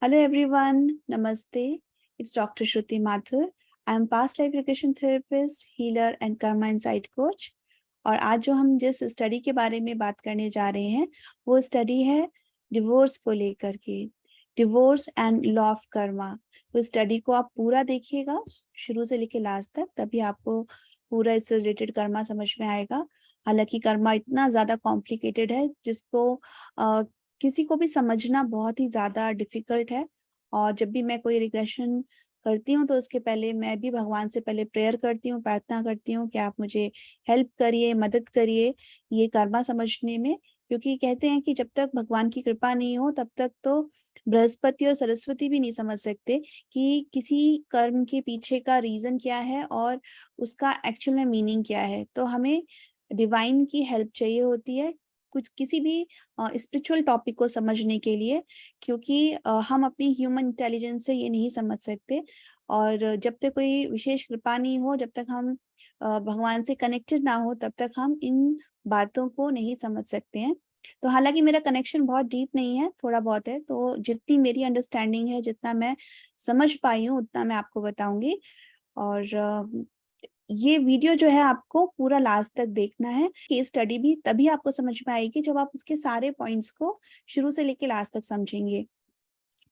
Hello everyone, Namaste. It's Dr. Shruti Mathur. I am past life regression therapist, healer and karma insight coach. और आज जो हम जिस study के बारे में बात करने जा रहे हैं वो स्टडी है डिवोर्स को लेकर के, divorce and law of Karma. तो स्टडी को आप पूरा देखिएगा शुरू से लेकर लास्ट तक, तभी आपको पूरा इससे रिलेटेड कर्मा समझ में आएगा। हालांकि कर्मा इतना ज़्यादा कॉम्प्लिकेटेड है जिसको किसी को भी समझना बहुत ही ज़्यादा डिफिकल्ट है। और जब भी मैं कोई रिग्रेशन करती हूँ तो उसके पहले मैं भी भगवान से पहले प्रेयर करती हूँ, प्रार्थना करती हूँ कि आप मुझे हेल्प करिए, मदद करिए ये कर्मा समझने में। क्योंकि कहते हैं कि जब तक भगवान की कृपा नहीं हो तब तक तो बृहस्पति और सरस्वती भी नहीं समझ सकते कि किसी कर्म के पीछे का रीजन क्या है और उसका एक्चुअल में मीनिंग क्या है। तो हमें डिवाइन की हेल्प चाहिए होती है कुछ किसी भी स्पिरिचुअल टॉपिक को समझने के लिए, क्योंकि हम अपनी ह्यूमन इंटेलिजेंस से ये नहीं समझ सकते। और जब तक कोई विशेष कृपा नहीं हो, जब तक हम भगवान से कनेक्टेड ना हो, तब तक हम इन बातों को नहीं समझ सकते हैं। तो हालांकि मेरा कनेक्शन बहुत डीप नहीं है, थोड़ा बहुत है, तो जितनी मेरी अंडरस्टैंडिंग है, जितना मैं समझ पाई हूँ उतना मैं आपको बताऊंगी। और ये वीडियो जो है आपको पूरा लास्ट तक देखना है। केस स्टडी भी तभी आपको समझ में आएगी जब आप उसके सारे पॉइंट्स को शुरू से लेके लास्ट तक समझेंगे।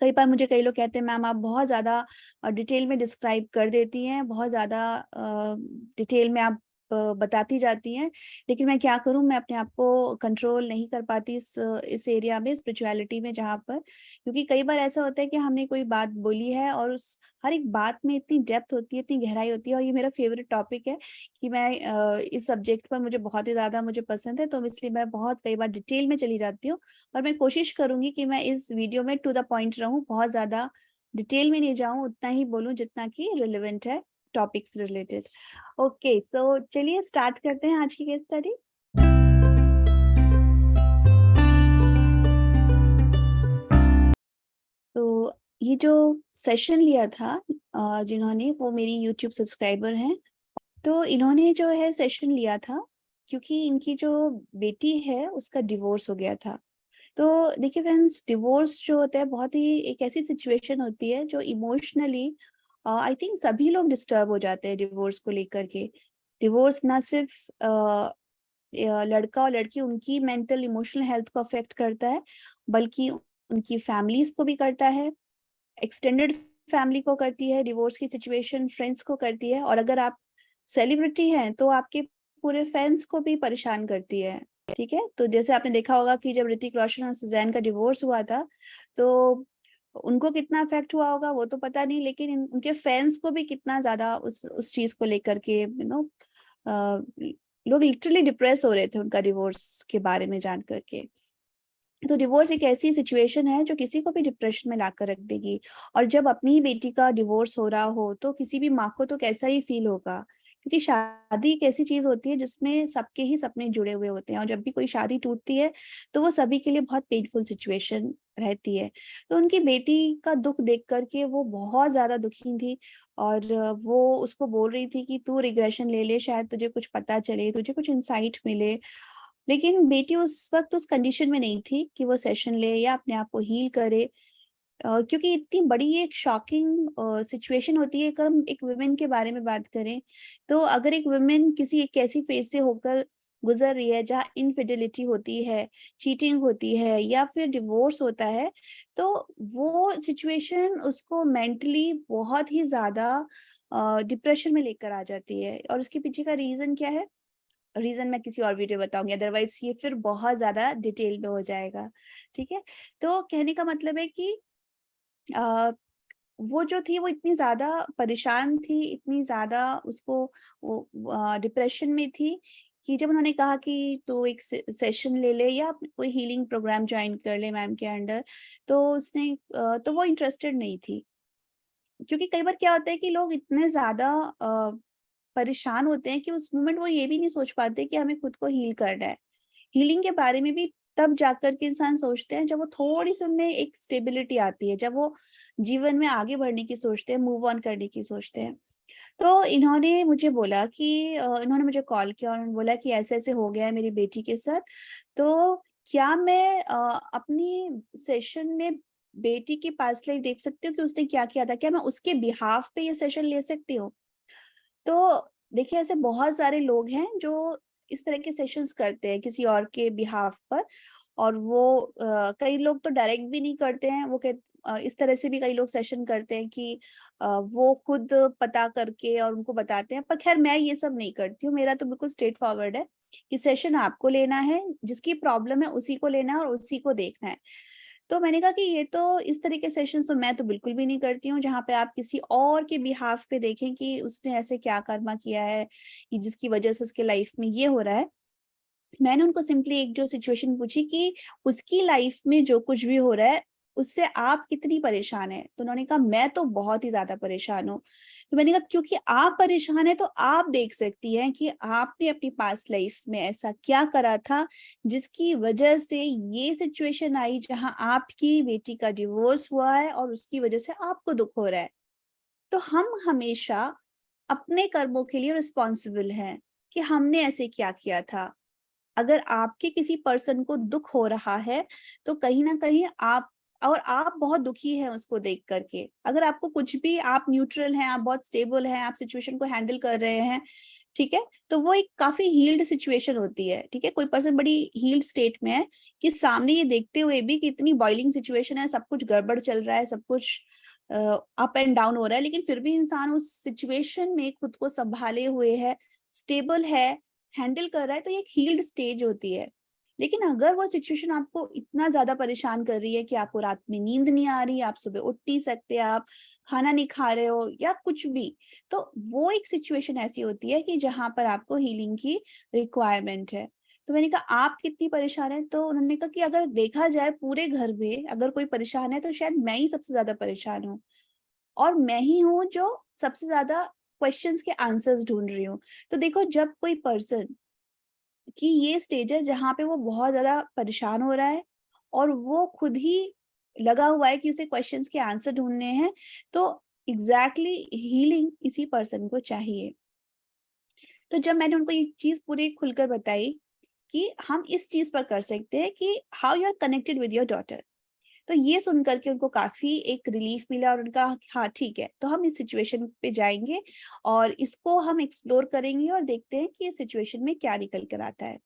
कई बार मुझे कई लोग कहते हैं मैम आप बहुत ज़्यादा डिटेल में डिस्क्राइब कर देती हैं, बहुत ज़्यादा डिटेल में आप बताती जाती हैं, लेकिन मैं क्या करूं, मैं अपने आप को कंट्रोल नहीं कर पाती इस एरिया में, स्पिरिचुअलिटी में, जहाँ पर, क्योंकि कई बार ऐसा होता है कि हमने कोई बात बोली है और उस हर एक बात में इतनी डेप्थ होती है, इतनी गहराई होती है। और ये मेरा फेवरेट टॉपिक है कि मैं इस सब्जेक्ट पर मुझे बहुत ही ज़्यादा मुझे पसंद है, तो इसलिए मैं बहुत कई बार डिटेल में चली जाती हूँ। और मैं कोशिश करूंगी कि मैं इस वीडियो में टू द पॉइंट रहूं, बहुत ज्यादा डिटेल में नहीं जाऊं, उतना ही बोलूं जितना कि रिलेवेंट है टॉपिक्स रिलेटेड। ओके, सो चलिए स्टार्ट करते हैं आज की केस स्टडी। तो ये जो सेशन लिया था जिन्होंने, वो मेरी यूट्यूब सब्सक्राइबर हैं। तो इन्होंने जो है सेशन लिया था क्योंकि इनकी जो बेटी है उसका डिवोर्स हो गया था। तो देखिए फ्रेंड्स, डिवोर्स जो होता है बहुत ही एक ऐसी सिचुएशन होती है जो इमोशनली आई थिंक सभी लोग डिस्टर्ब हो जाते हैं डिवोर्स को लेकर के। डिवोर्स ना सिर्फ लड़का और लड़की, उनकी मेंटल इमोशनल हेल्थ को अफेक्ट करता है, बल्कि उनकी फैमिलीज को भी करता है, एक्सटेंडेड फैमिली को करती है डिवोर्स की सिचुएशन, फ्रेंड्स को करती है, और अगर आप सेलिब्रिटी हैं तो आपके पूरे फैंस को भी परेशान करती है। ठीक है, तो जैसे आपने देखा होगा कि जब ऋतिक रोशन और सुजैन का डिवोर्स हुआ था तो उनको कितना इफेक्ट हुआ होगा वो तो पता नहीं, लेकिन उनके फैंस को भी कितना ज्यादा उस चीज को लेकर के लोग लिटरली डिप्रेस हो रहे थे उनका डिवोर्स के बारे में जान करके। तो डिवोर्स एक ऐसी सिचुएशन है जो किसी को भी डिप्रेशन में लाकर रख देगी। और जब अपनी ही बेटी का डिवोर्स हो रहा हो तो किसी भी माँ को तो कैसा ही फील होगा, क्योंकि शादी एक ऐसी चीज होती है जिसमें सबके ही सपने जुड़े हुए होते हैं, और जब भी कोई शादी टूटती है तो वो सभी के लिए बहुत पेनफुल सिचुएशन रहती है। तो उनकी बेटी का दुख देख करके वो बहुत ज्यादा दुखी थी, और वो उसको बोल रही थी कि तू रिग्रेशन ले ले, शायद तुझे कुछ पता चले, तुझे कुछ इंसाइट मिले। लेकिन बेटी उस वक्त उस कंडीशन में नहीं थी कि वो सेशन ले या अपने आप को हील करे, क्योंकि इतनी बड़ी एक शॉकिंग सिचुएशन होती है। अगर हम एक वुमेन के बारे में बात करें तो अगर एक वुमेन किसी एक ऐसी फेज से होकर गुजर रही है जहाँ इनफिडेलिटी होती है, चीटिंग होती है या फिर डिवोर्स होता है, तो वो सिचुएशन उसको मेंटली बहुत ही ज्यादा डिप्रेशन में लेकर आ जाती है। और उसके पीछे का रीजन क्या है, रीजन मैं किसी और वीडियो बताऊंगी, अदरवाइज ये फिर बहुत ज्यादा डिटेल में हो जाएगा। ठीक है, तो कहने का मतलब है कि आ, वो जो थी वो इतनी ज्यादा परेशान थी, इतनी ज्यादा उसको वो डिप्रेशन में थी कि जब उन्होंने कहा कि तो एक सेशन ले ले या कोई हीलिंग प्रोग्राम ज्वाइन कर ले मैम के अंडर, तो उसने तो वो इंटरेस्टेड नहीं थी। क्योंकि कई बार क्या होता है कि लोग इतने ज्यादा परेशान होते हैं कि उस मोमेंट वो ये भी नहीं सोच पाते कि हमें खुद को हील करना है। हीलिंग के बारे में भी तब जाकर के इंसान सोचते हैं जब वो थोड़ी सी उनमें एक स्टेबिलिटी आती है, जब वो जीवन में आगे बढ़ने की सोचते हैं, मूव ऑन करने की सोचते हैं। तो इन्होंने मुझे बोला कि इन्होंने मुझे कॉल किया और बोला कि ऐसे ऐसे हो गया है मेरी बेटी के साथ, तो क्या मैं अपनी सेशन में बेटी की पास्ट लाइफ देख सकती हूँ कि उसने क्या किया था, क्या मैं उसके बिहाफ पे ये सेशन ले सकती हूँ? तो देखिए, ऐसे बहुत सारे लोग हैं जो इस तरह के सेशंस करते हैं किसी और के बिहाफ पर, और वो कई लोग तो डायरेक्ट भी नहीं करते हैं, वो इस तरह से भी कई लोग सेशन करते हैं कि वो खुद पता करके और उनको बताते हैं। पर खैर, मैं ये सब नहीं करती हूँ, मेरा तो बिल्कुल स्ट्रेट फॉरवर्ड है कि सेशन आपको लेना है, जिसकी प्रॉब्लम है उसी को लेना है और उसी को देखना है। तो मैंने कहा कि ये तो इस तरह के सेशंस तो मैं तो बिल्कुल भी नहीं करती हूँ, जहाँ पे आप किसी और के बिहाफ पे देखें कि उसने ऐसे क्या कर्मा किया है कि जिसकी वजह से उसके लाइफ में ये हो रहा है। मैंने उनको सिंपली एक जो सिचुएशन पूछी कि उसकी लाइफ में जो कुछ भी हो रहा है, उससे आप कितनी परेशान हैं? तो उन्होंने कहा, मैं तो बहुत ही ज़्यादा परेशान हूँ। तो मैंने कहा, क्योंकि आप परेशान हैं तो आप देख सकती हैं कि आपने अपनी पास्ट लाइफ में ऐसा क्या करा था, जिसकी वजह से ये सिचुएशन आई जहाँ आपकी बेटी का डिवोर्स हुआ है और उसकी वजह से आपको दुःख हो रहा है। तो हम हमेशा अपने कर्मों के लिए रिस्पॉन्सिबल हैं कि हमने ऐसे क्या किया था। अगर आपके किसी पर्सन को दुःख हो रहा है, तो कहीं न कहीं आप बहुत दुखी हैं उसको देख कर के। अगर आपको कुछ भी, आप न्यूट्रल हैं, आप बहुत स्टेबल हैं, आप सिचुएशन को हैंडल कर रहे हैं, ठीक है? तो वो एक काफ़ी हील्ड सिचुएशन होती है, ठीक है? कोई पर्सन बड़ी हील्ड स्टेट में है कि सामने ये देखते हुए भी कि इतनी बॉइलिंग सिचुएशन है, सब कुछ गड़बड़ चल रहा है, सब कुछ अप एंड डाउन हो रहा है, लेकिन फिर भी इंसान उस सिचुएशन में खुद को सँभाले हुए है, स्टेबल है, हैंडल कर रहा है, तो ये एक हील्ड स्टेज होती है। लेकिन अगर वो सिचुएशन आपको इतना ज़्यादा परेशान कर रही है कि आपको रात में नींद नहीं आ रही, आप सुबह उठ नहीं सकते, आप खाना नहीं खा रहे हो या कुछ भी, तो वो एक सिचुएशन ऐसी होती है कि जहाँ पर आपको हीलिंग की रिक्वायरमेंट है। तो मैंने कहा, आप कितनी परेशान हैं? तो उन्होंने कहा कि अगर देखा जाए पूरे घर में अगर कोई परेशान है तो शायद मैं ही सबसे ज़्यादा परेशान हूँ, और मैं ही हूँ जो सबसे ज़्यादा क्वेश्चंस के आंसर्स ढूँढ रही हूँ। तो देखो, जब कोई पर्सन की ये स्टेज है जहाँ पे वो बहुत ज़्यादा परेशान हो रहा है और वो खुद ही लगा हुआ है कि उसे क्वेश्चंस के आंसर ढूँढने हैं, तो एग्ज़ैक्टली हीलिंग इसी पर्सन को चाहिए। तो जब मैंने उनको ये चीज़ पूरी खुलकर बताई कि हम इस चीज़ पर कर सकते हैं कि how you are connected with your daughter, तो ये सुन कर के उनको काफ़ी एक रिलीफ मिला और उनका, हाँ ठीक है, तो हम इस सिचुएशन पे जाएँगे और इसको हम एक्सप्लोर करेंगे और देखते हैं कि इस सिचुएशन में क्या निकल कर आता है।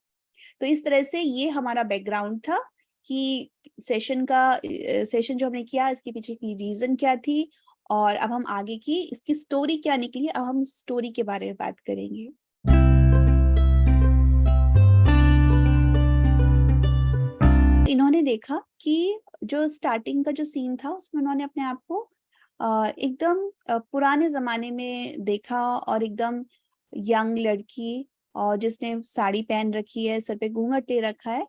तो इस तरह से ये हमारा बैकग्राउंड था कि सेशन जो हमने किया, इसके पीछे की रीज़न क्या थी और अब हम आगे की इसकी स्टोरी क्या निकली, अब हम स्टोरी के बारे में बात करेंगे। इन्होंने देखा कि जो स्टार्टिंग का जो सीन था उसमें उन्होंने अपने आप को एकदम पुराने ज़माने में देखा, और एकदम यंग लड़की और जिसने साड़ी पहन रखी है, सर पे घूंघट ले रखा है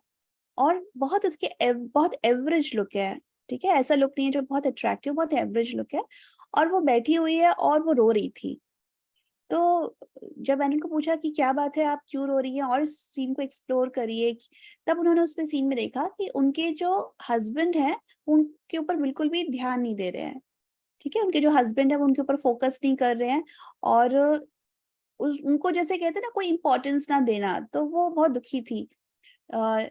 और बहुत उसके बहुत एवरेज लुक है, ठीक है? ऐसा लुक नहीं है जो बहुत अट्रैक्टिव, बहुत एवरेज लुक है, और वो बैठी हुई है और वो रो रही थी। तो जब मैंने उनको पूछा कि क्या बात है, आप क्यों रो रही हैं, और इस सीन को एक्सप्लोर करिए, तब उन्होंने उसमें सीन में देखा कि उनके जो हस्बैंड हैं, उनके ऊपर बिल्कुल भी ध्यान नहीं दे रहे हैं, ठीक है? उनके जो हस्बैंड है वो उनके ऊपर फोकस नहीं कर रहे हैं, और उस उनको जैसे कहते हैं ना, कोई इम्पोर्टेंस ना देना, तो वो बहुत दुखी थी। अ,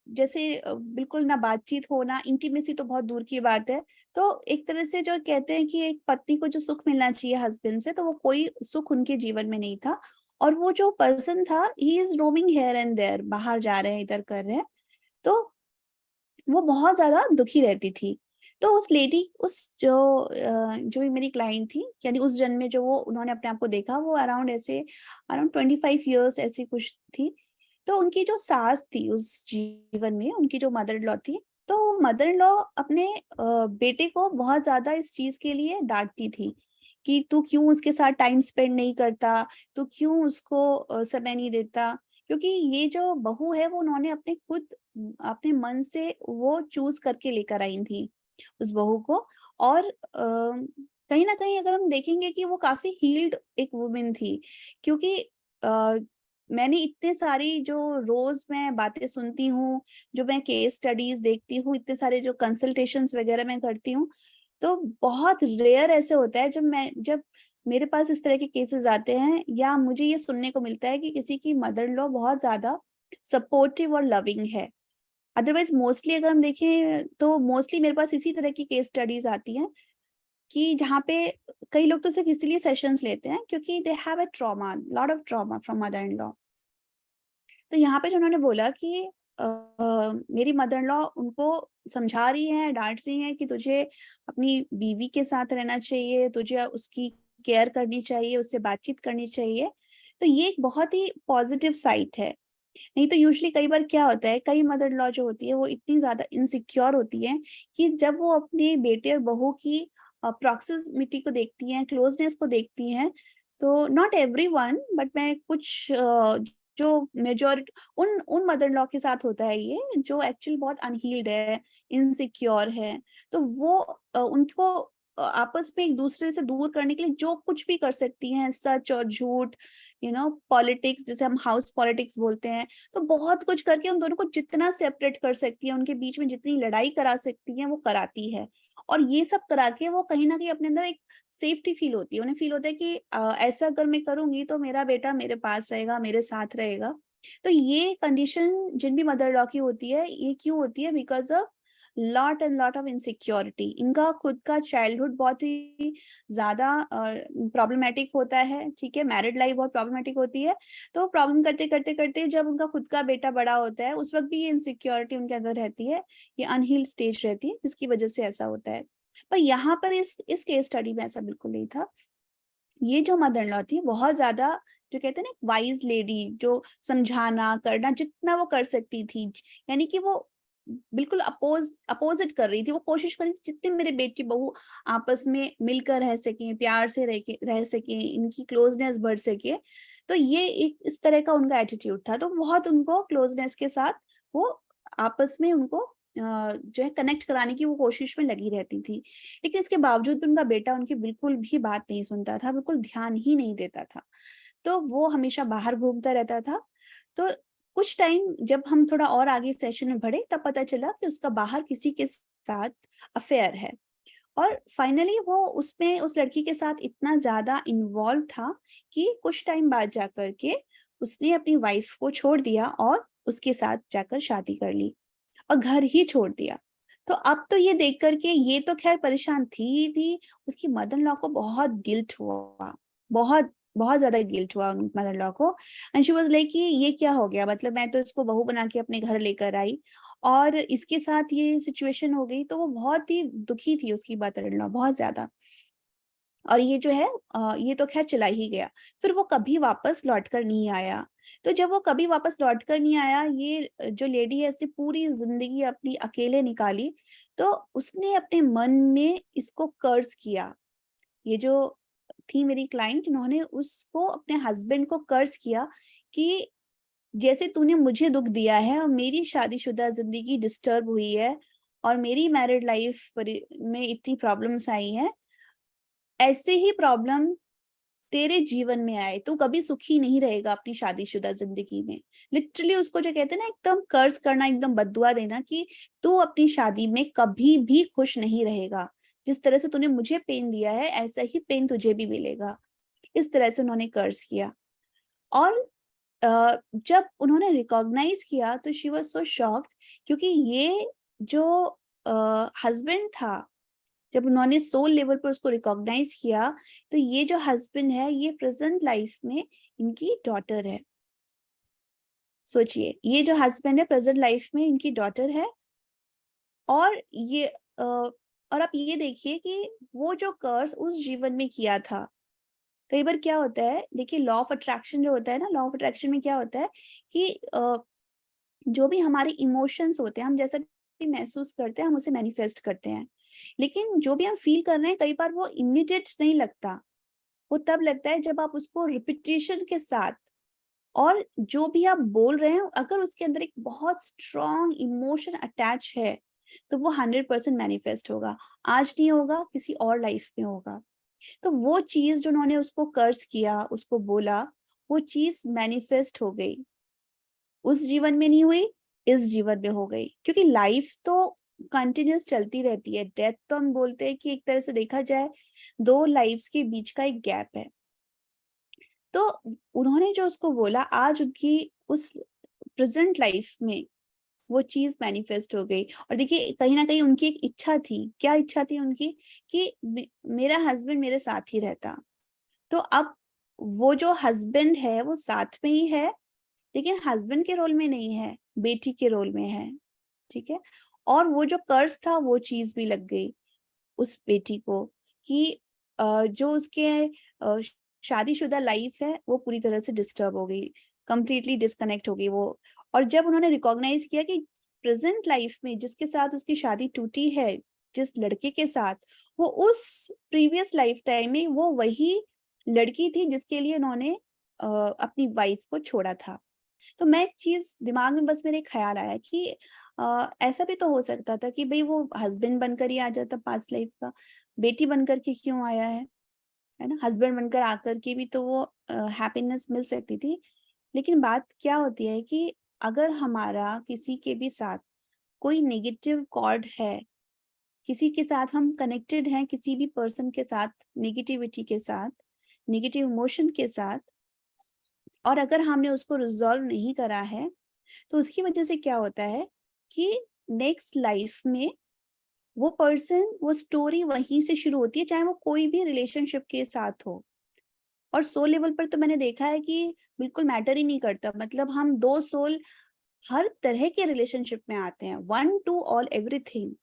जैसे बिल्कुल ना बातचीत हो, ना इंटीमेसी तो बहुत दूर की बात है। तो एक तरह से जो कहते हैं कि एक पत्नी को जो सुख मिलना चाहिए हस्बैंड से, तो वो कोई सुख उनके जीवन में नहीं था, और वो जो पर्सन था, he is roaming here and there, बाहर जा रहे हैं, इधर कर रहे हैं। तो वो बहुत ज़्यादा दुखी रहती थी। तो उस लेडी, जो भी मेरी क्लाइंट थी, यानी उस जन्म में जो वो उन्होंने अपने आप को देखा, वो अराउंड 25 इयर्स ऐसी कुछ थी। तो उनकी जो सास थी उस जीवन में, उनकी जो मदर इन लॉ थी, तो मदर इन लॉ अपने बेटे को बहुत ज़्यादा इस चीज़ के लिए डाँटती थी कि तू क्यों उसके साथ टाइम स्पेंड नहीं करता, तू क्यों उसको समय नहीं देता। क्योंकि ये जो बहू है वो उन्होंने अपने मन से वो चूज़ करके लेकर आई थी, उस बहू को, और कहीं न कहीं अगर हम देखेंगे कि वो काफ़ी हील्ड एक वुमन थी, क्योंकि अ, मैंने इतने सारी जो रोज़ मैं बातें सुनती हूँ, जो मैं केस स्टडीज़ देखती हूँ, इतने सारे जो कंसल्टेशंस वगैरह मैं करती हूँ, तो बहुत रेयर ऐसे होता है जब मेरे पास इस तरह के केसेज़ आते हैं, या मुझे ये सुनने को मिलता है कि किसी की मदर इन लॉ बहुत ज़्यादा सपोर्टिव और लविंग है। अदरवाइज मोस्टली अगर हम देखें तो मोस्टली मेरे पास इसी तरह की केस स्टडीज आती हैं कि जहाँ पे कई लोग तो सिर्फ इसलिए सेशंस लेते हैं क्योंकि they have a trauma, lot of trauma from mother in law. तो यहाँ पे जो उन्होंने बोला कि मेरी मदर इन लॉ उनको समझा रही है, डांट रही है कि तुझे अपनी बीवी के साथ रहना चाहिए, तुझे उसकी केयर करनी चाहिए, उससे बातचीत करनी चाहिए। तो ये एक बहुत ही पॉजिटिव साइड है। नहीं तो यूजुअली कई बार क्या होता है, कई मदर इन लॉ जो होती है वो इतनी ज्यादा इनसिक्योर होती है कि जब वो अपने बेटे और बहू की प्रॉक्सिमिटी को देखती हैं, क्लोजनेस को देखती हैं, तो नॉट एवरीवन बट मैं कुछ जो मेजोरिटी उन उन मदर इन लॉ के साथ होता है ये, जो एक्चुअली बहुत अनहील्ड है, इनसिक्योर है। तो वो उनको आपस में एक दूसरे से दूर करने के लिए जो कुछ भी कर सकती हैं, सच और झूठ, पॉलिटिक्स, जैसे हम हाउस पॉलिटिक्स बोलते हैं, तो बहुत कुछ करके उन दोनों को जितना सेपरेट कर सकती है, उनके बीच में जितनी लड़ाई करा सकती है वो कराती है। और ये सब करा के वो कहीं ना कहीं अपने अंदर एक सेफ्टी फील होती है, उन्हें फील होता है कि ऐसा अगर मैं करूंगी तो मेरा बेटा मेरे पास रहेगा, मेरे साथ रहेगा। तो ये कंडीशन जिन भी मदर लॉ की होती है, ये क्यों होती है? Because of lot and lot of insecurity. इनका खुद का चाइल्डहुड बहुत ही ज्यादा प्रॉब्लमेटिक होता है, ठीक है, मैरिड लाइफ बहुत प्रॉब्लमेटिक होती है। तो प्रॉब्लम करते करते करते जब उनका खुद का बेटा बड़ा होता है, उस वक्त भी ये इनसिक्योरिटी उनके अंदर रहती है, ये अनहील्ड स्टेज रहती है, जिसकी वजह से ऐसा होता है। पर यहाँ पर इस केस स्टडी में ऐसा बिल्कुल नहीं था। ये जो मदर इन लॉ थी बहुत ज्यादा, जो कहते हैं ना, वाइज लेडी, जो समझाना करना जितना वो कर सकती थी, यानी कि वो बिल्कुल अपोजिट कर रही थी। वो कोशिश कर रही थी जितने मेरे बेटी बहू आपस में मिलकर रह सकें, प्यार से रह सकें, इनकी क्लोजनेस बढ़ सके। तो ये एक इस तरह का उनका एटीट्यूड था। तो बहुत उनको क्लोजनेस के साथ वो आपस में उनको जो है कनेक्ट कराने की वो कोशिश में लगी रहती थी। लेकिन इसके बावजूद भी उनका बेटा उनकी बिल्कुल भी बात नहीं सुनता था, बिल्कुल ध्यान ही नहीं देता था। तो वो हमेशा बाहर घूमता रहता था। तो कुछ टाइम जब हम थोड़ा और आगे सेशन में बढ़े, तब पता चला कि उसका बाहर किसी के साथ अफेयर है। और फाइनली वो उसमें उस लड़की के साथ इतना ज्यादा इन्वॉल्व था कि कुछ टाइम बाद जाकर के उसने अपनी वाइफ को छोड़ दिया और उसके साथ जाकर शादी कर ली और घर ही छोड़ दिया। तो अब तो ये देख करके, ये तो खैर परेशान थी ही थी, उसकी मदर इन लॉ को बहुत गिल्ट हुआ, बहुत बहुत ज्यादा गिल्ट हुआ उन मदर इन लॉ को। एंड शी वाज लाइक कि ये क्या हो गया, मतलब मैं तो इसको बहू बना के अपने घर लेकर आई और इसके साथ ये सिचुएशन हो गई। तो वो बहुत ही दुखी थी, उसकी मदर इन लॉ बहुत ज्यादा। और ये जो है ये तो खैर चला ही गया। फिर वो कभी वापस लौट कर नहीं आया। तो जब वो कभी वापस लौट कर नहीं आया, ये जो लेडी है इसने पूरी जिंदगी अपनी अकेले निकाली। तो उसने अपने मन में इसको कर्ज किया। ये जो थी मेरी क्लाइंट, उन्होंने उसको अपने हस्बैंड को कर्ज किया कि जैसे तूने मुझे दुख दिया है और मेरी शादीशुदा जिंदगी डिस्टर्ब हुई है और मेरी मैरिड लाइफ में इतनी प्रॉब्लम्स आई हैं, ऐसे ही प्रॉब्लम तेरे जीवन में आए, तू कभी सुखी नहीं रहेगा अपनी शादीशुदा जिंदगी में। लिटरली उसको जो कहते हैं ना, एकदम कर्ज करना, एकदम बद्दुआ देना कि तू अपनी शादी में कभी भी खुश नहीं रहेगा। जिस तरह से तूने मुझे पेन दिया है, ऐसा ही पेन तुझे भी मिलेगा। इस तरह से उन्होंने कर्ज किया। और जब उन्होंने रिकॉग्नाइज किया तो शी वाज सो शॉक्ड, क्योंकि ये जो हस्बैंड था, जब उन्होंने सोल लेवल पर उसको रिकॉग्नाइज किया, तो ये जो हस्बैंड है, ये प्रेजेंट लाइफ में इनकी डॉटर है। सोचिए, ये जो हस्बैंड है प्रेजेंट लाइफ में इनकी डॉटर है। और ये और आप ये देखिए कि वो जो कर्ज उस जीवन में किया था। कई बार क्या होता है, देखिए, लॉ ऑफ अट्रैक्शन जो होता है ना, लॉ ऑफ अट्रैक्शन में क्या होता है कि जो भी हमारे इमोशंस होते हैं, हम जैसा भी महसूस करते हैं हम उसे मैनिफेस्ट करते हैं। लेकिन जो भी हम फील कर रहे हैं, कई बार वो इमीडिएट नहीं लगता। वो तब लगता है जब आप उसको रिपीटेशन के साथ, और जो भी आप बोल रहे हैं, अगर उसके अंदर एक बहुत स्ट्रॉन्ग इमोशन अटैच है, तो वो 100% मैनिफेस्ट होगा। आज नहीं होगा, किसी और लाइफ में होगा। तो वो चीज जो उन्होंने उसको कर्ज किया, उसको बोला, वो चीज मैनिफेस्ट हो गई। उस जीवन में नहीं हुई, इस जीवन में हो गई। क्योंकि लाइफ तो कंटिन्यूस चलती रहती है। डेथ तो हम बोलते हैं कि एक तरह से देखा जाए दो लाइफ्स के बीच का एक गैप है। तो उन्होंने जो उसको बोला, आज उनकी उस प्रेजेंट लाइफ में वो चीज मैनिफेस्ट हो गई। और देखिए कहीं ना कहीं उनकी एक इच्छा थी, क्या इच्छा थी उनकी, कि मेरा हस्बैंड मेरे साथ ही रहता। तो अब वो जो हस्बैंड है वो साथ में ही है, लेकिन हस्बैंड के रोल में नहीं है, बेटी के रोल में है। ठीक है। और वो जो कर्ज था वो चीज भी लग गई उस बेटी को, कि जो उसके शादीशुदा लाइफ है वो पूरी तरह से डिस्टर्ब हो गई, कंप्लीटली डिस्कनेक्ट हो गई वो। और जब उन्होंने रिकॉग्नाइज किया कि प्रेजेंट लाइफ में जिसके साथ उसकी शादी टूटी है, जिस लड़के के साथ, वो उस प्रीवियस लाइफ टाइम में वो वही लड़की थी जिसके लिए उन्होंने अपनी वाइफ को छोड़ा था। तो मैं एक चीज दिमाग में बस मेरे ख्याल आया कि ऐसा भी तो हो सकता था कि भाई वो हस्बैंड बनकर ही आ जाता पास्ट लाइफ का, बेटी बनकर के क्यों आया है ना। हस्बैंड बनकर आकर के भी तो वो हैप्पीनेस मिल सकती थी। लेकिन बात क्या होती है कि अगर हमारा किसी के भी साथ कोई नेगेटिव कॉर्ड है, किसी के साथ हम कनेक्टेड हैं, किसी भी पर्सन के साथ, नेगेटिविटी के साथ, नेगेटिव इमोशन के साथ, और अगर हमने उसको रिजॉल्व नहीं करा है, तो उसकी वजह से क्या होता है कि नेक्स्ट लाइफ में वो पर्सन, वो स्टोरी वहीं से शुरू होती है, चाहे वो कोई भी रिलेशनशिप के साथ हो। और सोल लेवल पर तो मैंने देखा है कि बिल्कुल मैटर ही नहीं करता, मतलब हम दो सोल हर तरह के रिलेशनशिप में आते हैं, वन टू ऑल एवरीथिंग।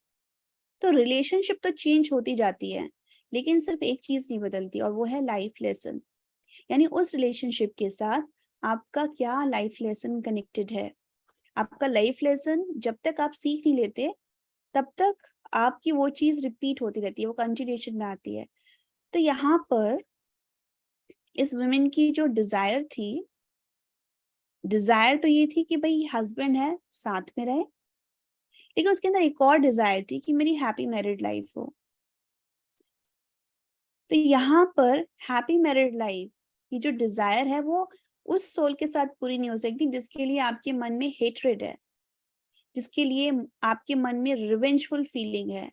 तो रिलेशनशिप तो चेंज होती जाती है, लेकिन सिर्फ एक चीज नहीं बदलती, और वो है लाइफ लेसन। यानी उस रिलेशनशिप के साथ आपका क्या लाइफ लेसन कनेक्टेड है। आपका लाइफ लेसन जब तक आप सीख नहीं लेते, तब तक आपकी वो चीज रिपीट होती रहती है, वो कंटिन्यूएशन में आती है। तो यहाँ पर इस वुमेन की जो डिजायर थी, डिजायर तो ये थी कि भाई हस्बैंड है साथ में रहे, लेकिन उसके अंदर एक और डिजायर थी कि मेरी हैप्पी मैरिड लाइफ हो। तो यहाँ पर हैप्पी मैरिड लाइफ की जो डिजायर है वो उस सोल के साथ पूरी नहीं हो सकती जिसके लिए आपके मन में हेट्रेड है, जिसके लिए आपके मन में रिवेंजफुल फीलिंग है।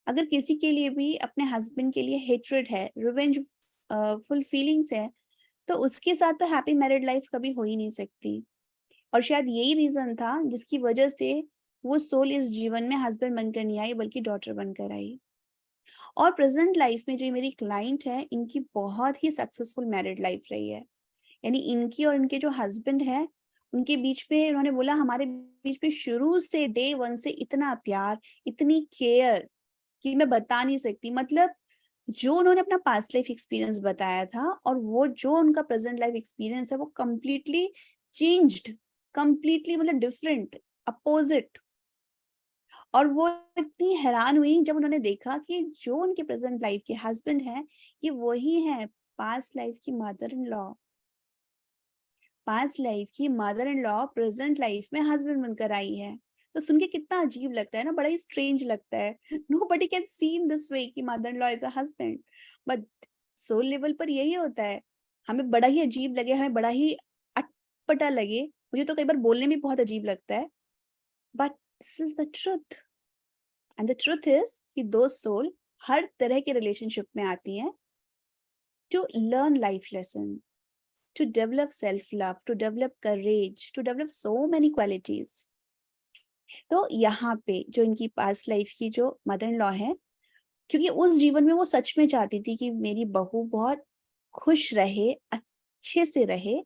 अगर किसी के लिए भी अपने हस्बैंड के लिए हेट्रेड है, रिवेंज फुल फीलिंग्स है, तो उसके साथ तो हैप्पी मैरिड लाइफ कभी हो ही नहीं सकती। और शायद यही रीजन था जिसकी वजह से वो सोल इस जीवन में हस्बैंड बनकर नहीं आई, बल्कि डॉटर बनकर आई। और प्रेजेंट लाइफ में जो मेरी क्लाइंट है, इनकी बहुत ही सक्सेसफुल मैरिड लाइफ रही है। यानी इनकी और इनके जो हस्बैंड है, उनके बीच में, उन्होंने बोला हमारे बीच में शुरू से डे वन से इतना प्यार, इतनी केयर कि मैं बता नहीं सकती। मतलब जो उन्होंने अपना पास्ट लाइफ एक्सपीरियंस बताया था और वो जो उनका प्रेजेंट लाइफ एक्सपीरियंस है, वो कंप्लीटली चेंज्ड, कंप्लीटली मतलब डिफरेंट, अपोजिट। और वो इतनी हैरान हुई जब उन्होंने देखा कि जो उनके प्रेजेंट लाइफ के हस्बैंड हैं, ये वही है पास्ट लाइफ की mother in law. Past life की mother in law present life में हस्बैंड बनकर आई है। तो सुन के कितना अजीब लगता है ना, बड़ा ही स्ट्रेंज लगता है। Nobody can see in this way कि mother in law is a husband, but soul level पर यही होता है। हमें बड़ा ही अजीब लगे, हमें बड़ा ही अटपटा लगे, मुझे तो कई बार बोलने में बहुत अजीब लगता है, but this is the truth. And the truth is कि दो सोल हर तरह के रिलेशनशिप में आती हैं to learn life lesson, to develop self-love, to develop courage, to develop so many qualities. तो यहाँ पे जो इनकी पास्ट लाइफ की जो मदर इन लॉ है, क्योंकि उस जीवन में वो सच में चाहती थी कि मेरी बहू बहुत खुश रहे, अच्छे से रहे,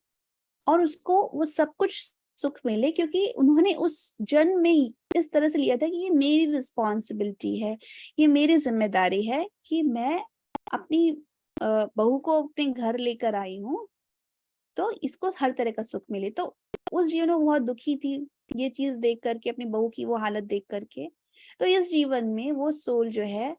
और उसको वो सब कुछ सुख मिले, क्योंकि उन्होंने उस जन्म में ही इस तरह से लिया था कि ये मेरी रिस्पॉन्सिबिलिटी है, ये मेरी जिम्मेदारी है कि मैं अपनी बहू को अपने घर लेकर आई हूँ, तो इसको हर तरह का सुख मिले। तो उस जीवन में बहुत दुखी थी ये चीज देख करके, अपनी बहू की वो हालत देख करके। तो इस जीवन में वो सोल जो है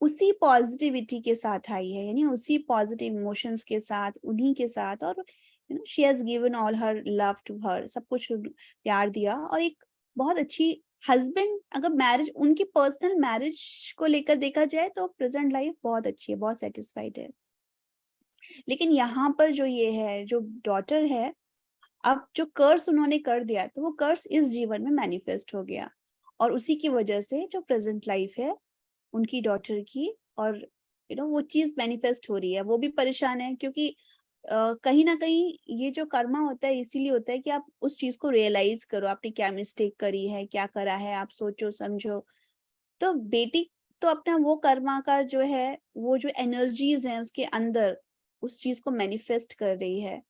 उसी पॉजिटिविटी के साथ आई है, यानी उसी पॉजिटिव इमोशंस के साथ, उन्हीं के साथ। और she has given all her love to her, सब कुछ प्यार दिया, और एक बहुत अच्छी हस्बैंड। अगर मैरिज, उनकी पर्सनल मैरिज को लेकर देखा जाए तो प्रेजेंट लाइफ बहुत अच्छी है, बहुत सेटिस्फाइड है। लेकिन यहाँ पर जो ये है, जो डॉटर है, अब जो कर्स उन्होंने कर दिया, तो वो कर्स इस जीवन में मैनिफेस्ट हो गया, और उसी की वजह से जो प्रेजेंट लाइफ है उनकी डॉटर की, और वो चीज मैनिफेस्ट हो रही है। वो भी परेशान है, क्योंकि कहीं ना कहीं ये जो कर्मा होता है इसीलिए होता है कि आप उस चीज को रियलाइज करो, आपने क्या मिस्टेक करी है, क्या करा है, आप सोचो समझो। तो बेटी तो अपना वो कर्मा का जो है, वो जो एनर्जीज हैं उसके अंदर उस चीज को मैनिफेस्ट कर रही है।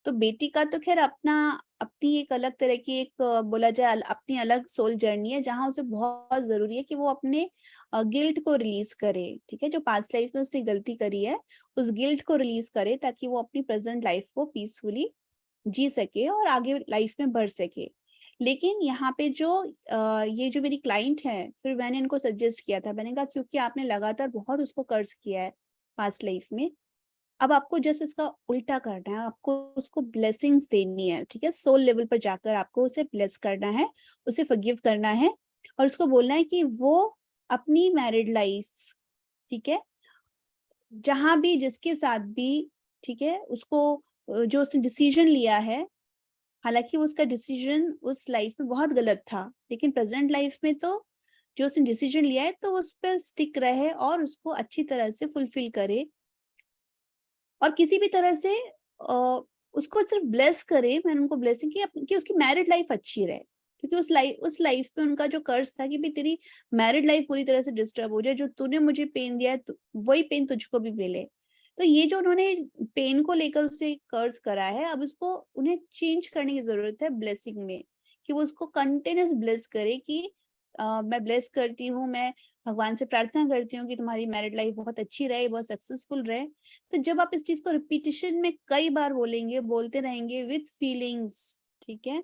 तो बेटी का तो खैर अपना अपनी एक अलग तरह की एक बोला जाए अपनी अलग सोल जर्नी है, जहां उसे बहुत जरूरी है कि वो अपने गिल्ट को रिलीज करे। ठीक है, जो पास्ट लाइफ में उसने गलती करी है उस गिल्ट को रिलीज करे, ताकि वो अपनी प्रेजेंट लाइफ को पीसफुली जी सके और आगे लाइफ में बढ़ सके। लेकिन यहाँ पे जो ये जो मेरी क्लाइंट है, फिर मैंने इनको सजेस्ट किया था, मैंने कहा क्योंकि आपने लगातार बहुत उसको कर्ज किया है पास्ट लाइफ में, अब आपको जस्ट इसका उल्टा करना है, आपको उसको ब्लेसिंग्स देनी है। ठीक है, सोल लेवल पर जाकर आपको उसे ब्लेस करना है, उसे फॉरगिव करना है और उसको बोलना है कि वो अपनी मैरिड लाइफ, ठीक है, जहां भी जिसके साथ भी, ठीक है, उसको जो उसने डिसीजन लिया है, हालांकि उसका डिसीजन उस लाइफ में बहुत गलत था, लेकिन प्रेजेंट लाइफ में तो जो उसने डिसीजन लिया है तो उस पर स्टिक रहे और उसको अच्छी तरह से फुलफिल करे, और किसी भी तरह से उसको सिर्फ ब्लेस करे। मैंने उनको ब्लेसिंग कि उसकी मैरिड लाइफ अच्छी रहे, क्योंकि उस लाइफ में उनका जो कर्ज था कि भाई तेरी मैरिड लाइफ पूरी तरह से डिस्टर्ब हो जाए, जो तूने मुझे पेन दिया है वही पेन तुझको भी मिले। तो ये जो उन्होंने पेन को लेकर उसे कर्ज करा है, अब उसको उन्हें चेंज करने की जरूरत है ब्लेसिंग में, कि वो उसको कंटिन्यूस ब्लेस करे कि मैं ब्लेस करती हूँ, मैं भगवान से प्रार्थना करती हूँ कि तुम्हारी मैरिड लाइफ बहुत अच्छी रहे, बहुत सक्सेसफुल रहे। तो जब आप इस चीज को रिपीटिशन में कई बार बोलेंगे, बोलते रहेंगे विथ फीलिंग्स, ठीक है।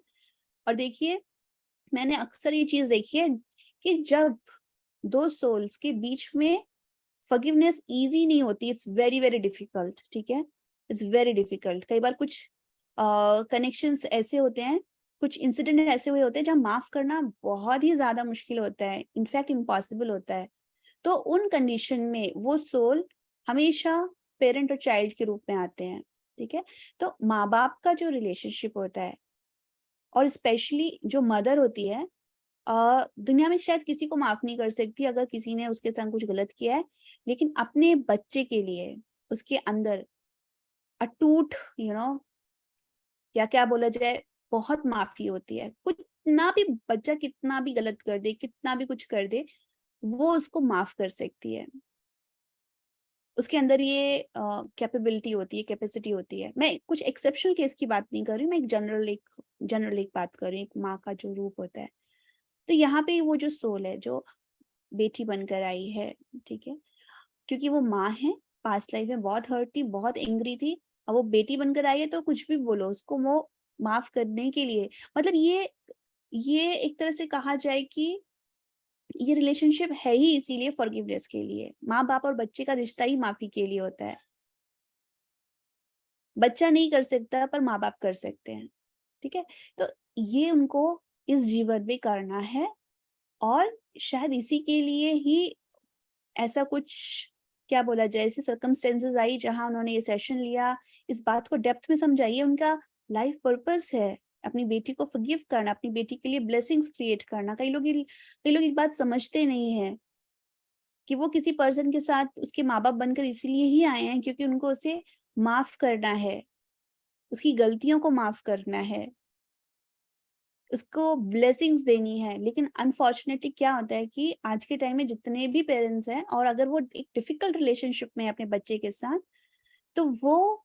और देखिए, मैंने अक्सर ये चीज देखी है कि जब दो सोल्स के बीच में फॉरगिवनेस इजी नहीं होती, इट्स वेरी वेरी डिफिकल्ट। ठीक है, इट्स वेरी डिफिकल्ट। कई बार कुछ कनेक्शंस ऐसे होते हैं, कुछ इंसिडेंट ऐसे हुए होते हैं जहाँ माफ करना बहुत ही ज्यादा मुश्किल होता है, इनफैक्ट इम्पॉसिबल होता है। तो उन कंडीशन में वो सोल हमेशा पेरेंट और चाइल्ड के रूप में आते हैं। ठीक है, तो माँ बाप का जो रिलेशनशिप होता है, और स्पेशली जो मदर होती है, दुनिया में शायद किसी को माफ नहीं कर सकती अगर किसी ने उसके संग कुछ गलत किया है, लेकिन अपने बच्चे के लिए उसके अंदर अटूट या क्या बोला जाए, बहुत माफी होती है। कुछ ना भी बच्चा कितना भी गलत कर दे, कितना भी कुछ कर दे, वो उसको माफ कर सकती है। उसके अंदर ये कैपेबिलिटी होती है, कैपेसिटी होती है। मैं कुछ एक्सेप्शनल केस की बात नहीं कर रही हूँ, मैं एक जनरल एक बात कर रही हूँ, एक माँ का जो रूप होता है। तो यहाँ पे वो जो सोल है जो बेटी बनकर आई है, ठीक है, क्योंकि वो माँ है, पास्ट लाइफ में बहुत हर्ट थी, बहुत एंग्री थी, अब वो बेटी बनकर आई है तो कुछ भी बोलो उसको वो माफ करने के लिए, मतलब ये एक तरह से कहा जाए कि ये रिलेशनशिप है ही इसीलिए फॉरगिवनेस के लिए। माँ बाप और बच्चे का रिश्ता ही माफी के लिए होता है। बच्चा नहीं कर सकता पर माँ बाप कर सकते हैं। ठीक है, तो ये उनको इस जीवन में करना है, और शायद इसी के लिए ही ऐसा कुछ, क्या बोला जाए, ऐसी सर्कमस्टेंसेस आई जहां उन्होंने ये सेशन लिया, इस बात को डेप्थ में समझाइए। उनका लाइफ पर्पस है अपनी बेटी को फॉरगिव करना, अपनी बेटी के लिए ब्लेसिंग्स क्रिएट करना। कई लोग एक बात समझते नहीं है कि वो किसी पर्सन के साथ उसके माँ बाप बनकर इसीलिए ही आए हैं क्योंकि उनको उसे माफ करना है, उसकी गलतियों को माफ करना है, उसको ब्लेसिंग्स देनी है। लेकिन अनफॉर्चुनेटली क्या होता है कि आज के टाइम में जितने भी पेरेंट्स हैं, और अगर वो एक डिफिकल्ट रिलेशनशिप में है अपने बच्चे के साथ, तो वो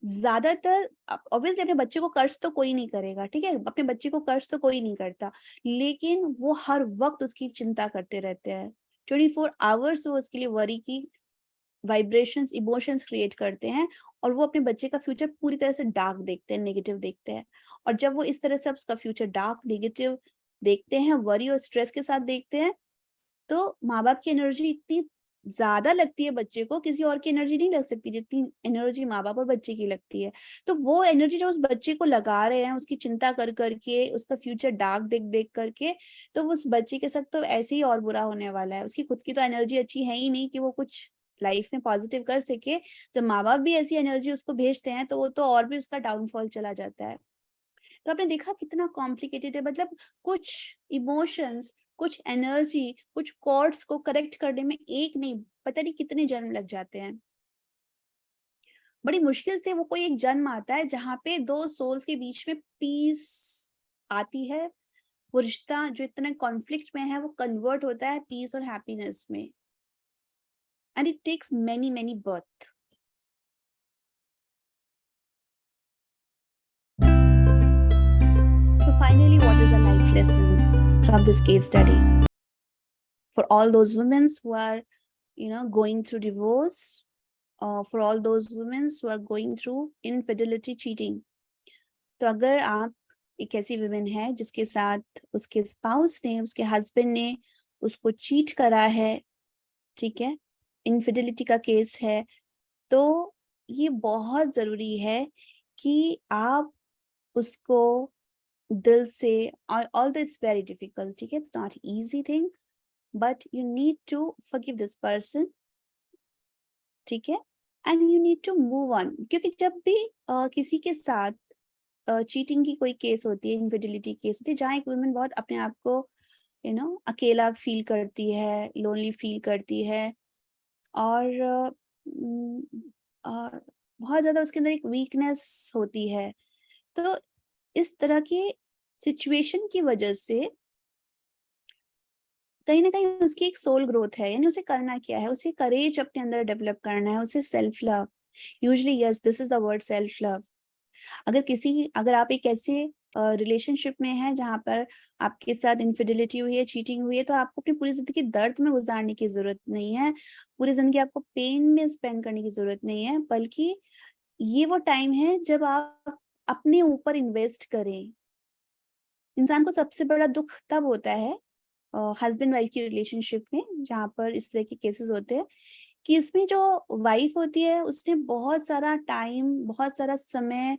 ज्यादातर, ऑब्वियसली अपने बच्चे को कर्ज तो कोई नहीं करेगा, ठीक है, अपने बच्चे को कर्ज तो कोई नहीं करता, लेकिन वो हर वक्त उसकी चिंता करते रहते हैं। 24 आवर्स वो उसके लिए वरी की वाइब्रेशंस, इमोशंस क्रिएट करते हैं, और वो अपने बच्चे का फ्यूचर पूरी तरह से डार्क देखते हैं, नेगेटिव देखते हैं। और जब वो इस तरह से उसका फ्यूचर डार्क, नेगेटिव देखते हैं, वरी और स्ट्रेस के साथ देखते हैं, तो माँ बाप की एनर्जी इतनी ज्यादा लगती है बच्चे को, किसी और की एनर्जी नहीं लग सकती जितनी एनर्जी माँ बाप और बच्चे की लगती है। तो वो एनर्जी जो उस बच्चे को लगा रहे हैं, उसकी चिंता कर करके, उसका फ्यूचर डार्क देख देख करके, तो उस बच्चे के साथ तो ऐसे ही और बुरा होने वाला है। उसकी खुद की तो एनर्जी अच्छी है ही नहीं कि वो कुछ लाइफ में पॉजिटिव कर सके। जब माँ बाप भी ऐसी एनर्जी उसको भेजते हैं तो वो तो और भी उसका डाउनफॉल चला जाता है। तो आपने देखा कितना कॉम्प्लिकेटेड है, मतलब कुछ इमोशंस, कुछ एनर्जी, कुछ कॉर्ड्स को करेक्ट करने में एक नहीं, पता नहीं कितने जन्म लग जाते हैं। बड़ी मुश्किल से वो कोई एक जन्म आता है जहाँ पे दो सोल्स के बीच में पीस आती है, वो रिश्ता जो इतना कॉन्फ्लिक्ट में है वो कन्वर्ट होता है पीस और हैप्पीनेस में, and it takes many many birth. So finally, what is the life lesson from this case study? For all those women who are, going through divorce, for all those women who are going through infidelity, cheating. तो अगर आप एक ऐसी women है जिसके साथ उसके spouse ने, उसके हस्बैंड ने उसको चीट करा है, ठीक है, इनफिडिलिटी का केस है, तो ये बहुत जरूरी है कि आप उसको दिल से, ऑल्दो इट्स वेरी डिफिकल्ट, ठीक है, it's not easy thing, but you need to forgive this person, ठीक है, and you need to move on. क्योंकि जब भी किसी के साथ चीटिंग की कोई केस होती है, इनफिडिलिटी केस होती है, जहाँ एक वुमेन बहुत अपने आप को अकेला फील करती है, लोनली फील करती है, और बहुत ज्यादा उसके अंदर एक वीकनेस होती है, तो इस तरह की सिचुएशन की वजह से कहीं ना कहीं उसकी एक सोल ग्रोथ है, यानी उसे करना क्या है, उसे करेज अपने अंदर डेवलप करना है, उसे self love. Usually yes, this is the word, self love. अगर आप एक ऐसे रिलेशनशिप में है जहाँ पर आपके साथ इनफिडिलिटी हुई है, चीटिंग हुई है, तो आपको अपनी पूरी जिंदगी दर्द में गुजारने की जरूरत नहीं है, पूरी जिंदगी आपको पेन में स्पेंड करने की जरूरत नहीं है, बल्कि ये वो टाइम है जब आप अपने ऊपर इन्वेस्ट करें. इंसान को सबसे बड़ा दुख तब होता है हस्बैंड वाइफ की रिलेशनशिप में, जहाँ पर इस तरह के केसेस होते हैं कि इसमें जो वाइफ होती है उसने बहुत सारा टाइम, बहुत सारा समय,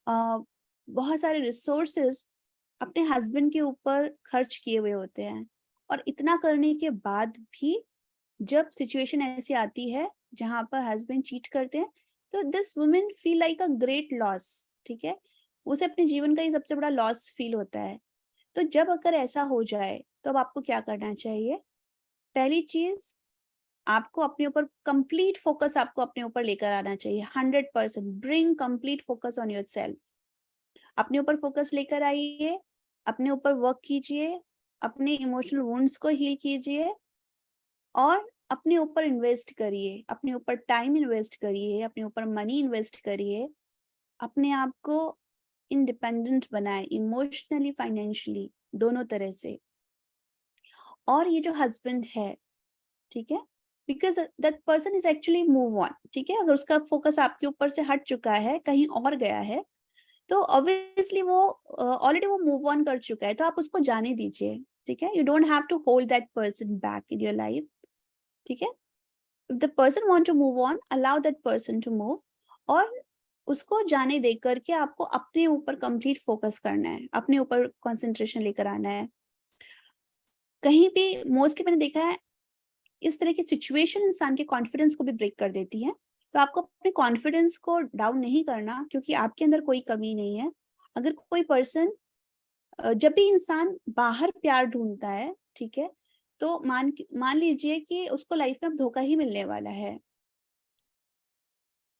बहुत सारे रिसोर्सेस अपने हस्बैंड के ऊपर खर्च किए हुए होते हैं, और इतना करने के बाद भी जब सिचुएशन ऐसी आती है जहां पर हस्बैंड चीट करते हैं, तो this women feel like a great loss, ठीक है, उसे अपने जीवन का ही सबसे बड़ा लॉस फील होता है. तो जब अगर ऐसा हो जाए तो अब आपको क्या करना चाहिए? पहली चीज, आपको अपने ऊपर कंप्लीट फोकस, आपको अपने ऊपर लेकर आना चाहिए. 100% bring complete focus on your self. अपने ऊपर फोकस लेकर आइए, अपने ऊपर वर्क कीजिए, अपने इमोशनल वुंड्स को हील कीजिए, और अपने ऊपर इन्वेस्ट करिए, अपने ऊपर टाइम इन्वेस्ट करिए, अपने ऊपर मनी इन्वेस्ट करिए, अपने आप को इंडिपेंडेंट बनाए, इमोशनली, फाइनेंशियली, दोनों तरह से. और ये जो हस्बैंड है, ठीक है, because that person is actually move on, ठीक है, अगर उसका फोकस आपके ऊपर से हट चुका है, कहीं और गया है, तो ऑब्वियसली वो ऑलरेडी वो मूव ऑन कर चुका है, तो आप उसको जाने दीजिए, ठीक है. You don't have to hold that person back in your life, ठीक है. If the person want to move on, allow that person to move, और उसको जाने दे करके आपको अपने ऊपर कंप्लीट फोकस करना है, अपने ऊपर कंसंट्रेशन लेकर आना है. कहीं भी मोस्टली मैंने देखा है इस तरह की सिचुएशन इंसान के कॉन्फिडेंस को भी ब्रेक कर देती है, तो आपको अपने कॉन्फिडेंस को डाउन नहीं करना, क्योंकि आपके अंदर कोई कमी नहीं है. अगर कोई पर्सन, जब भी इंसान बाहर प्यार ढूंढता है, ठीक है, तो मान लीजिए कि उसको लाइफ में अब धोखा ही मिलने वाला है.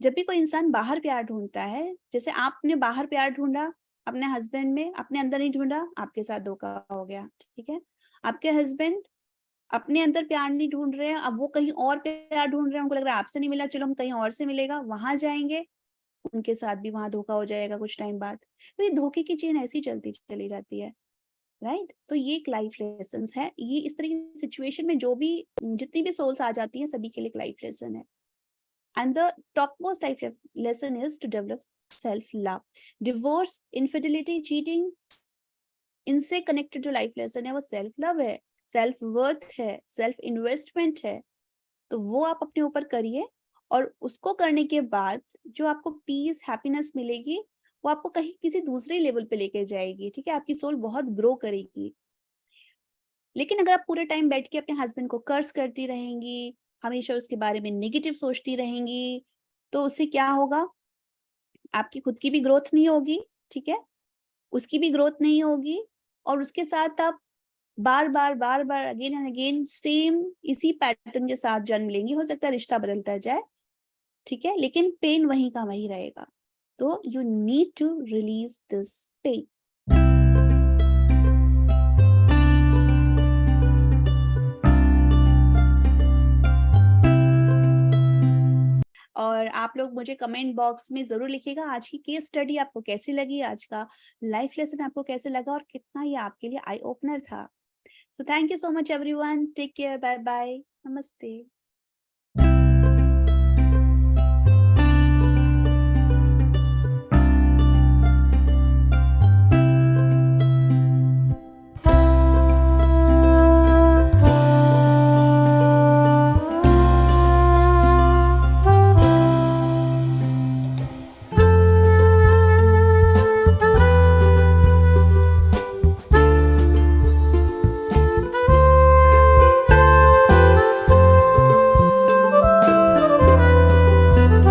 जब भी कोई इंसान बाहर प्यार ढूंढता है, जैसे आपने बाहर प्यार ढूंढा अपने हस्बैंड में, अपने अंदर नहीं ढूंढा, आपके साथ धोखा हो गया, ठीक है. आपके हस्बैंड अपने अंदर प्यार नहीं ढूंढ रहे हैं, अब वो कहीं और प्यार ढूंढ रहे हैं, उनको लग रहा है आपसे नहीं मिला, चलो हम कहीं और से मिलेगा, वहां जाएंगे, उनके साथ भी वहां धोखा हो जाएगा कुछ टाइम बाद. तो ये धोखे की चेन ऐसी चलती चली जाती है, राइट. तो ये एक लाइफ लेसन है, ये इस तरह की सिचुएशन में जो भी जितनी भी सोल्स आ जाती हैं, सभी के लिए एक लाइफ लेसन है. And the top most life lesson is to develop self love. Divorce, infidelity, cheating, इनसे कनेक्टेड जो लाइफ लेसन है वो सेल्फ लव है, सेल्फ वर्थ है, सेल्फ इन्वेस्टमेंट है. तो वो आप अपने ऊपर करिए, और उसको करने के बाद जो आपको पीस, हैप्पीनेस मिलेगी, वो आपको कहीं किसी दूसरे लेवल पे लेके जाएगी, ठीक है, आपकी सोल बहुत ग्रो करेगी. लेकिन अगर आप पूरे टाइम बैठ के अपने हस्बैंड को कर्स करती रहेंगी, हमेशा उसके बारे में नेगेटिव सोचती रहेंगी, तो उससे क्या होगा? आपकी खुद की भी ग्रोथ नहीं होगी, ठीक है, उसकी भी ग्रोथ नहीं होगी, और उसके साथ आप बार बार अगेन एंड अगेन सेम इसी पैटर्न के साथ जन्म लेंगी. हो सकता है रिश्ता बदलता जाए, ठीक है, लेकिन पेन वहीं का वहीं रहेगा। तो you need to release this pain. और आप लोग मुझे कमेंट बॉक्स में ज़रूर लिखिएगा आज की केस स्टडी आपको कैसी लगी, आज का लाइफ लेसन आपको कैसे लगा और कितना ये आपके लिए आई ओपनर था। So thank you so much everyone. Take care. Bye bye. Namaste.